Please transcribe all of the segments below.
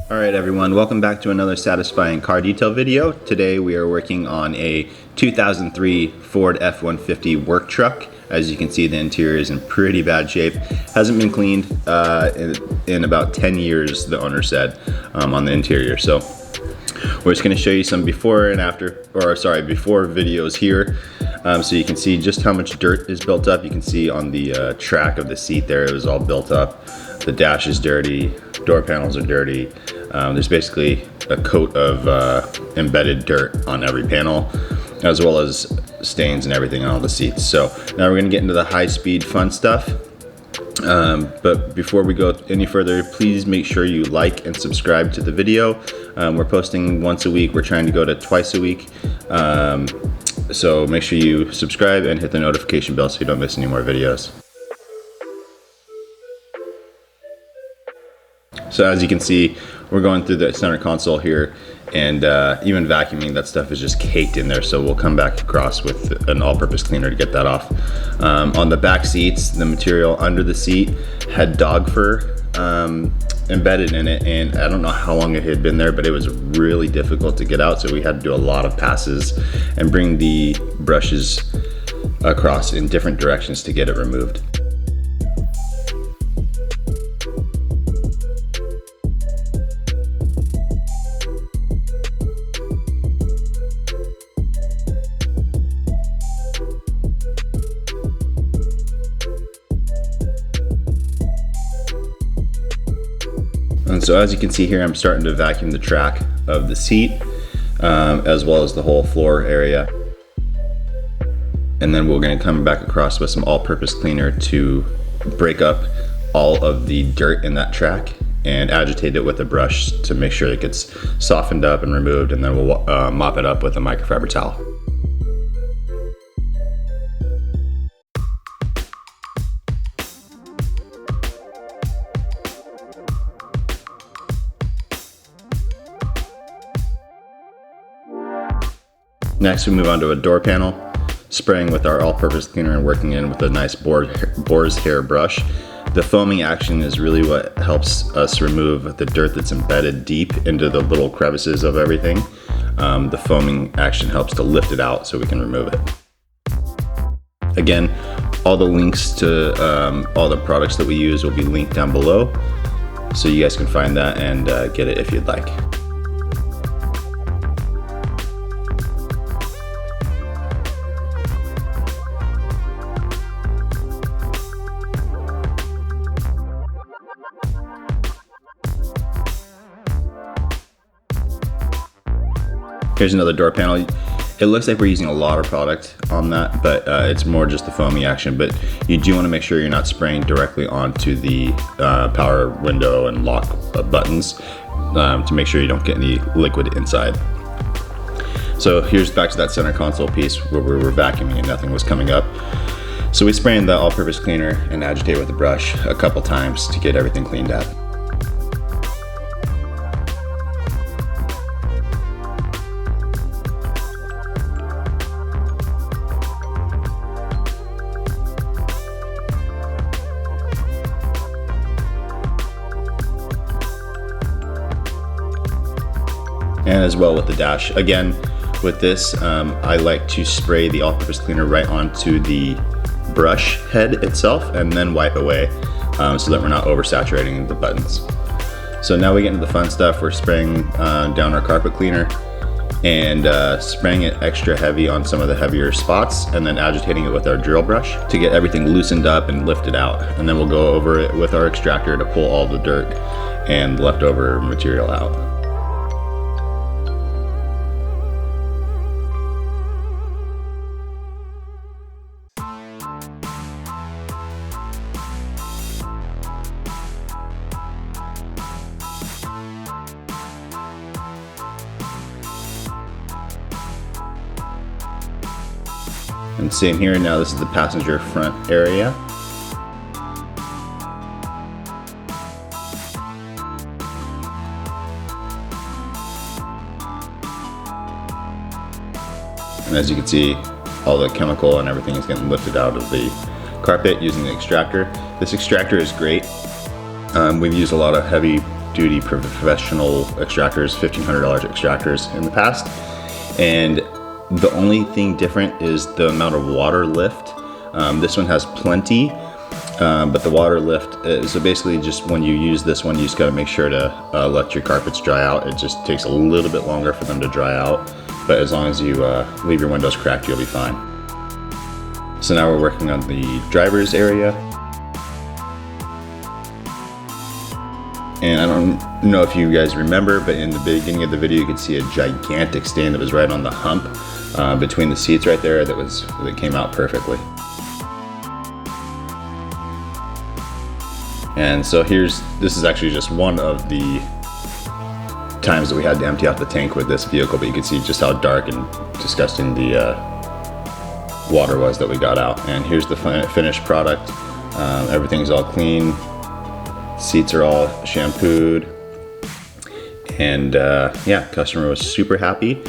Alright everyone, welcome back to another satisfying car detail video. Today we are working on a 2003 Ford F-150 work truck. As you can see, the interior is in pretty bad shape. Hasn't been cleaned in about 10 years, the owner said, on the interior. So we're just going to show you some before and after, before videos here, so you can see just how much dirt is built up. You can see on the track of the seat there, it was all built up. The dash is dirty, door panels are dirty. There's basically a coat of embedded dirt on every panel, as well as stains and everything on all the seats. So now we're gonna get into the high-speed fun stuff. But before we go any further, please make sure you like and subscribe to the video. We're posting once a week. We're trying to go to twice a week. So make sure you subscribe and hit the notification bell so you don't miss any more videos. So as you can see, we're going through the center console here, and even vacuuming, that stuff is just caked in there. So we'll come back across with an all-purpose cleaner to get that off. On the back seats, the material under the seat had dog fur embedded in it, and I don't know how long it had been there, but it was really difficult to get out. So we had to do a lot of passes and bring the brushes across in different directions to get it removed. And so as you can see here, I'm starting to vacuum the track of the seat, as well as the whole floor area. And then we're gonna come back across with some all-purpose cleaner to break up all of the dirt in that track and agitate it with a brush to make sure it gets softened up and removed, and then we'll mop it up with a microfiber towel. Next, we move on to a door panel, spraying with our all-purpose cleaner and working in with a nice boar's hair brush. The foaming action is really what helps us remove the dirt that's embedded deep into the little crevices of everything. The foaming action helps to lift it out so we can remove it. Again, all the links to all the products that we use will be linked down below, so you guys can find that and get it if you'd like. Here's another door panel. It looks like we're using a lot of product on that, but it's more just the foaming action. But you do want to make sure you're not spraying directly onto the power window and lock buttons to make sure you don't get any liquid inside. So here's back to that center console piece where we were vacuuming and nothing was coming up. So we spray in the all-purpose cleaner and agitate with a brush a couple times to get everything cleaned up. And as well with the dash. Again, with this, I like to spray the all-purpose cleaner right onto the brush head itself and then wipe away so that we're not oversaturating the buttons. So now we get into the fun stuff. We're spraying down our carpet cleaner and spraying it extra heavy on some of the heavier spots and then agitating it with our drill brush to get everything loosened up and lifted out. And then we'll go over it with our extractor to pull all the dirt and leftover material out. And same here, now this is the passenger front area. And as you can see, all the chemical and everything is getting lifted out of the carpet using the extractor. This extractor is great. We've used a lot of heavy duty professional extractors, $1,500 extractors in the past. And the only thing different is the amount of water lift. This one has plenty, but the water lift, so basically just when you use this one, you just gotta make sure to let your carpets dry out. It just takes a little bit longer for them to dry out, but as long as you leave your windows cracked, you'll be fine. So now we're working on the driver's area. And I don't know if you guys remember, but in the beginning of the video, you could see a gigantic stain that was right on the hump between the seats right there that came out perfectly. And so this is actually just one of the times that we had to empty out the tank with this vehicle, but you can see just how dark and disgusting the water was that we got out. And here's the finished product. Everything's all clean. Seats are all shampooed. And yeah, customer was super happy.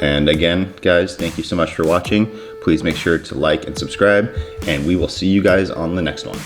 And again, guys, thank you so much for watching. Please make sure to like and subscribe, and we will see you guys on the next one.